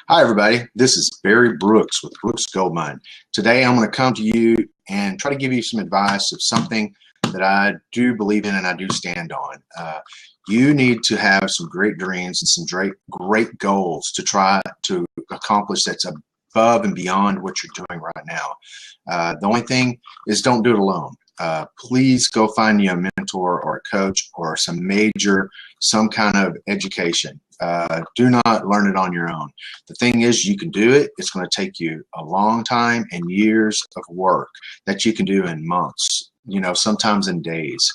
Hi, everybody. This is Barry Brooks with Brooks Goldmine. Today, I'm going to come to you and try to give you some advice of something that I do believe in and I do stand on. You need to have some great dreams and some great goals to try to accomplish that's above and beyond what you're doing right now. The only thing is don't do it alone. Please go find you a mentor or a coach or some kind of education. Do not learn it on your own. The thing is, you can do it. It's going to take you a long time and years of work that you can do in months, sometimes in days.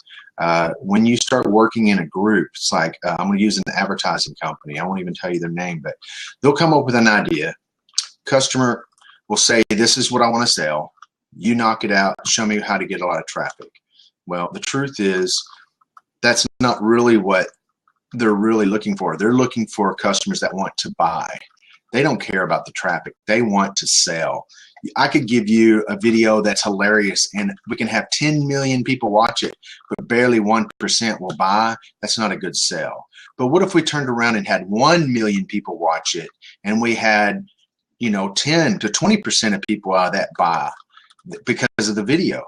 When you start working in a group, it's like, I'm going to use an advertising company. I won't even tell you their name, but they'll come up with an idea. Customer will say, this is what I want to sell. You knock it out, show me how to get a lot of traffic. Well, the truth is, that's not really what they're really looking for. They're looking for customers that want to buy. They don't care about the traffic. They want to sell. I could give you a video that's hilarious and we can have 10 million people watch it, but barely 1% will buy. That's not a good sell. But what if we turned around and had 1 million people watch it and we had, 10 to 20% of people out of that buy because of the video?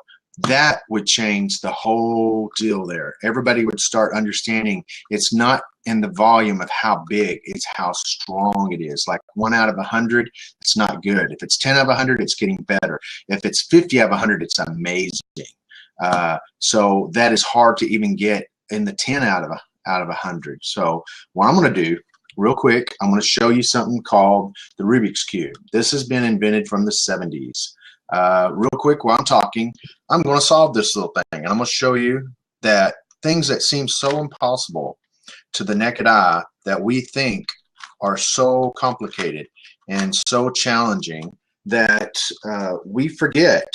That would change the whole deal there. Everybody would start understanding it's not in the volume of how big, it's how strong it is. Like 1 out of 100, it's not good. If it's 10 out of 100, it's getting better. If it's 50 out of 100, it's amazing. So that is hard to even get in the 10 out of 100. So what I'm going to do real quick, I'm going to show you something called the Rubik's Cube. This has been invented from the 70s. Real quick, while I'm talking, I'm going to solve this little thing, and I'm going to show you that things that seem so impossible to the naked eye that we think are so complicated and so challenging that we forget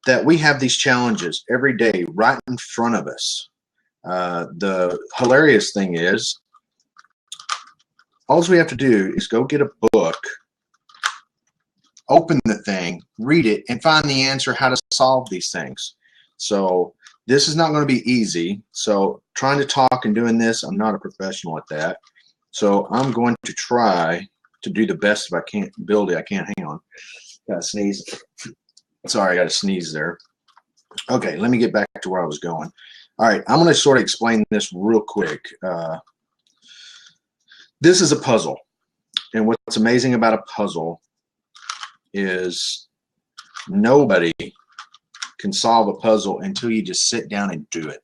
that we have these challenges every day right in front of us. The hilarious thing is, all we have to do is go get a book, open the thing, read it, and find the answer how to solve these things. So this is not going to be easy. So trying to talk and doing this, I'm not a professional at that. So I'm going to try to do the best ability I can. Hang on. Got to sneeze. Sorry, I got to sneeze there. Okay, let me get back to where I was going. All right, I'm going to sort of explain this real quick. This is a puzzle. And what's amazing about a puzzle is nobody can solve a puzzle until you just sit down and do it.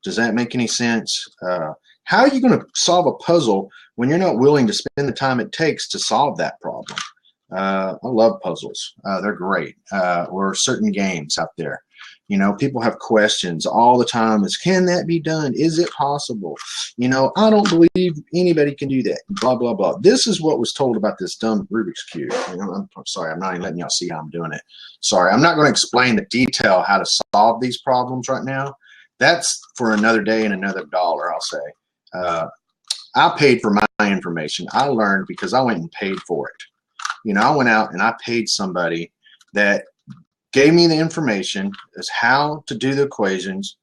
Does that make any sense? How are you going to solve a puzzle when you're not willing to spend the time it takes to solve that problem? I love puzzles. They're great. Or certain games out there. People have questions all the time. Can that be done? Is it possible? I don't believe anybody can do that. Blah, blah, blah. This is what was told about this dumb Rubik's Cube. I'm sorry. I'm not even letting y'all see how I'm doing it. Sorry. I'm not going to explain the detail how to solve these problems right now. That's for another day and another dollar, I'll say. I paid for my information. I learned because I went and paid for it. I went out and I paid somebody that gave me the information as how to do the equations,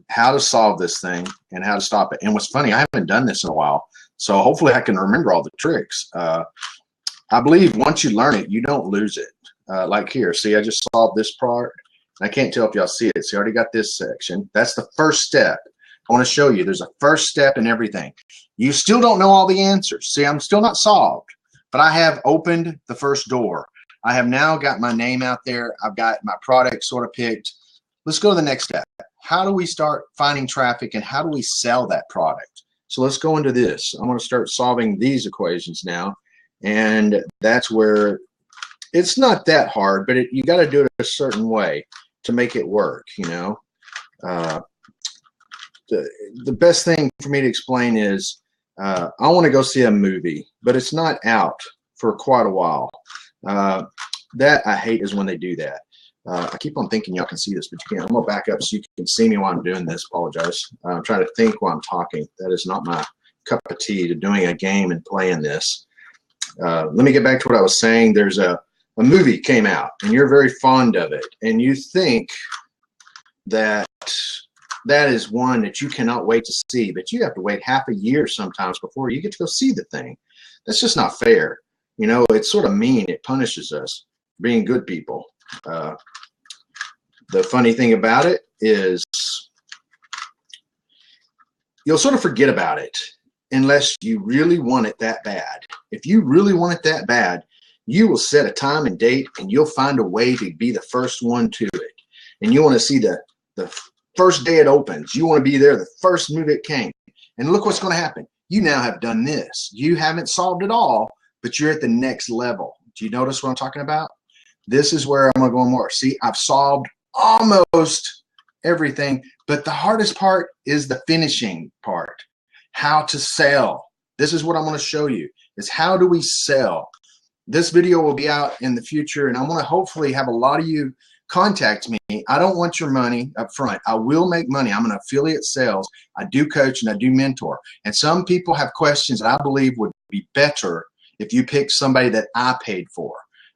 how to solve this thing, and how to stop it. And what's funny, I haven't done this in a while, so hopefully I can remember all the tricks. I believe once you learn it, you don't lose it. Like here, see, I just solved this part. I can't tell if y'all see it. See, I already got this section. That's the first step. I want to show you there's a first step in everything. You still don't know all the answers. See, I'm still not solved, but I have opened the first door. I have now got my name out there. I've got my product sort of picked. Let's go to the next step. How do we start finding traffic and how do we sell that product? So let's go into this. I'm going to start solving these equations now. And that's where it's not that hard, but you got to do it a certain way to make it work, The best thing for me to explain is I want to go see a movie, but it's not out for quite a while. That I hate is when they do that. I keep on thinking y'all can see this, but you can't. I'm going to back up so you can see me while I'm doing this. Apologize. I'm trying to think while I'm talking. That is not my cup of tea to doing a game and playing this. Let me get back to what I was saying. There's a movie came out, and you're very fond of it, and you think that that is one that you cannot wait to see, but you have to wait half a year sometimes before you get to go see the thing. That's just not fair. You know, it's sort of mean. It punishes us being good people. The funny thing about it is you'll sort of forget about it unless you really want it that bad. If you really want it that bad, you will set a time and date, and you'll find a way to be the first one to it. And you want to see the first day it opens. You want to be there the first move it came. And look what's going to happen. You now have done this. You haven't solved it all, but you're at the next level. Do you notice what I'm talking about? This is where I'm going to go more. See, I've solved almost everything, but the hardest part is the finishing part. How to sell. This is what I'm going to show you, is how do we sell. This video will be out in the future, and I'm going to hopefully have a lot of you contact me. I don't want your money up front. I will make money. I'm an affiliate sales. I do coach and I do mentor. And some people have questions that I believe would be better if you pick somebody that I paid for.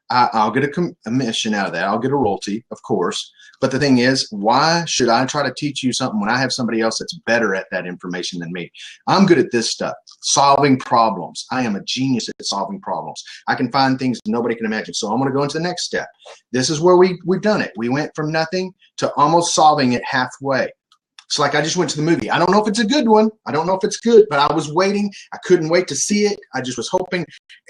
I'll get a commission out of that. I'll get a royalty, of course. But the thing is, why should I try to teach you something when I have somebody else that's better at that information than me? I'm good at this stuff, solving problems. I am a genius at solving problems. I can find things nobody can imagine. So I'm going to go into the next step. This is where we've done it. We went from nothing to almost solving it halfway. It's like I just went to the movie. I don't know if it's a good one. I don't know if it's good, but I was waiting. I couldn't wait to see it. I just was hoping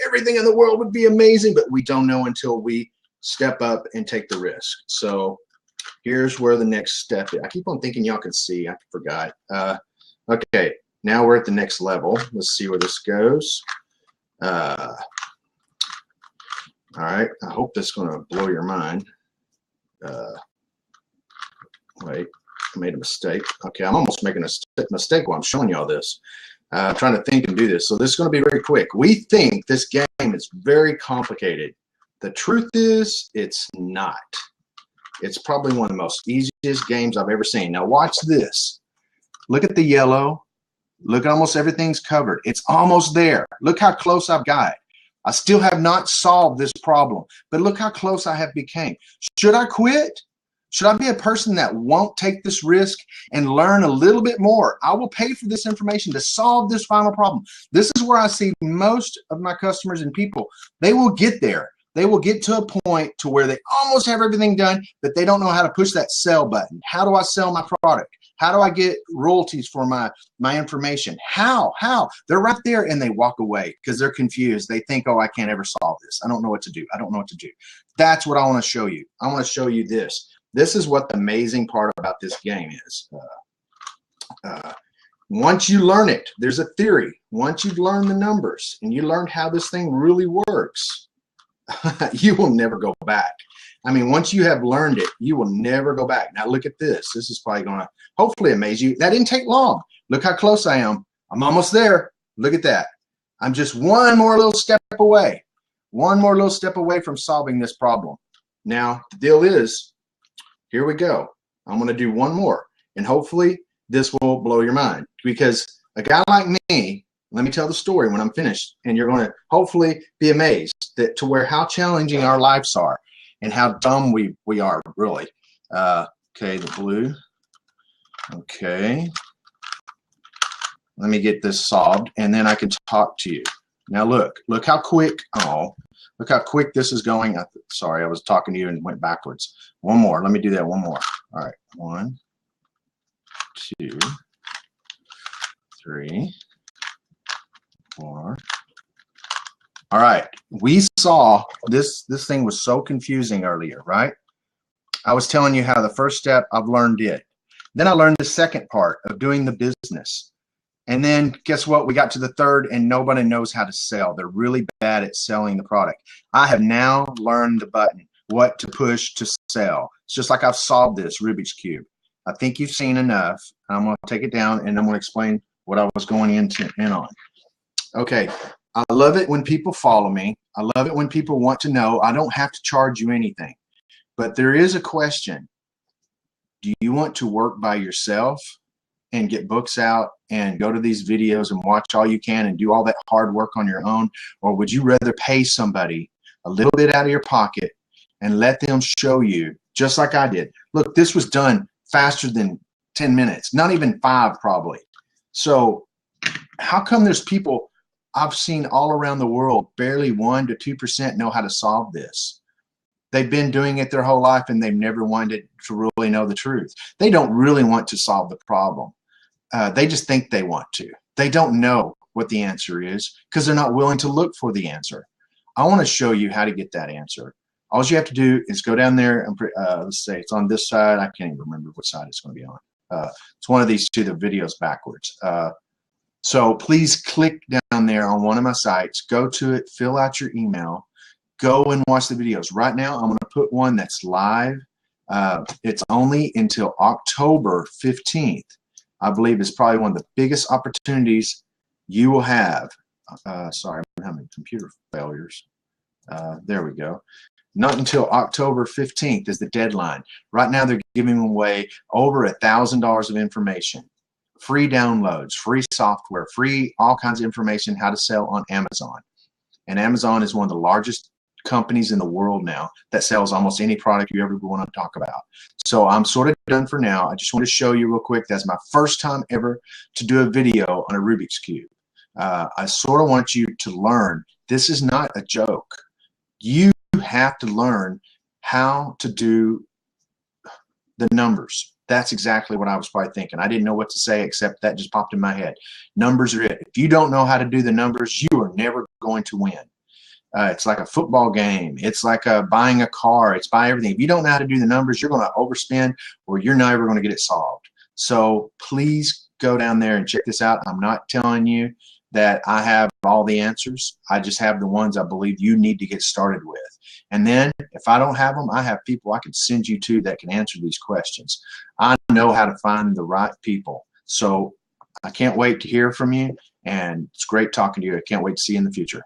everything in the world would be amazing, but we don't know until we step up and take the risk. So here's where the next step is. I keep on thinking y'all can see. I forgot. Okay, now we're at the next level. Let's see where this goes. All right, I hope this is going to blow your mind. Wait. I made a mistake. Okay, I'm almost making a mistake while I'm showing you all this. Trying to think and do this. So this is going to be very quick. We think this game is very complicated. The truth is, it's not. It's probably one of the most easiest games I've ever seen. Now watch this. Look at the yellow. Look at almost everything's covered. It's almost there. Look how close I've got. I still have not solved this problem, but look how close I have become. Should I quit? Should I be a person that won't take this risk and learn a little bit more? I will pay for this information to solve this final problem. This is where I see most of my customers and people. They will get there. They will get to a point to where they almost have everything done, but they don't know how to push that sell button. How do I sell my product? How do I get royalties for my information? How? They're right there and they walk away because they're confused. They think, oh, I can't ever solve this. I don't know what to do. I don't know what to do. That's what I want to show you. I want to show you this. This is what the amazing part about this game is. Once you learn it, there's a theory. Once you've learned the numbers and you learned how this thing really works, you will never go back. I mean, once you have learned it, you will never go back. Now look at this. This is probably going to hopefully amaze you. That didn't take long. Look how close I am. I'm almost there. Look at that. I'm just one more little step away. One more little step away from solving this problem. Now, the deal is, here we go. I'm going to do one more, and hopefully this will blow your mind, because a guy like me, let me tell the story when I'm finished, and you're going to hopefully be amazed that to where how challenging our lives are and how dumb we are, really. Okay, the blue. Okay. Let me get this solved, and then I can talk to you. Now look how quick, look how quick this is going. Sorry, I was talking to you and went backwards. One more, let me do that one more. All right, 1, 2, 3, 4. All right, we saw this thing was so confusing earlier, right? I was telling you how the first step, I've learned it. Then I learned the second part of doing the business. And then guess what? We got to the third and nobody knows how to sell. They're really bad at selling the product. I have now learned the button, what to push to sell. It's just like I've solved this Rubik's Cube. I think you've seen enough. I'm going to take it down and I'm going to explain what I was going in on. Okay. I love it when people follow me. I love it when people want to know. I don't have to charge you anything. But there is a question. Do you want to work by yourself and get books out and go to these videos and watch all you can and do all that hard work on your own? Or would you rather pay somebody a little bit out of your pocket and let them show you, just like I did? Look, this was done faster than 10 minutes, not even 5 probably. So how come there's people, I've seen all around the world, barely 1 to 2% know how to solve this. They've been doing it their whole life and they've never wanted to really know the truth. They don't really want to solve the problem. They just think they want to. They don't know what the answer is because they're not willing to look for the answer. I want to show you how to get that answer. All you have to do is go down there and let's say it's on this side. I can't even remember what side it's going to be on. It's one of these two. The video's backwards. So please click down there on one of my sites. Go to it. Fill out your email. Go and watch the videos. Right now, I'm going to put one that's live. It's only until October 15th. I believe it's probably one of the biggest opportunities you will have. Sorry, I'm having computer failures. There we go. Not until October 15th is the deadline. Right now, they're giving away over $1,000 of information. Free downloads, free software, free all kinds of information how to sell on Amazon. And Amazon is one of the largest companies in the world now that sells almost any product you ever want to talk about. So I'm sort of done for now. I just want to show you real quick. That's my first time ever to do a video on a Rubik's Cube. I sort of want you to learn. This is not a joke. You have to learn how to do the numbers. That's exactly what I was probably thinking. I didn't know what to say except that just popped in my head. Numbers are it. If you don't know how to do the numbers, you are never going to win. It's like a football game. It's like buying a car. It's buy everything. If you don't know how to do the numbers, you're going to overspend or you're never going to get it solved. So please go down there and check this out. I'm not telling you that I have all the answers. I just have the ones I believe you need to get started with. And then if I don't have them, I have people I can send you to that can answer these questions. I know how to find the right people. So I can't wait to hear from you. And it's great talking to you. I can't wait to see you in the future.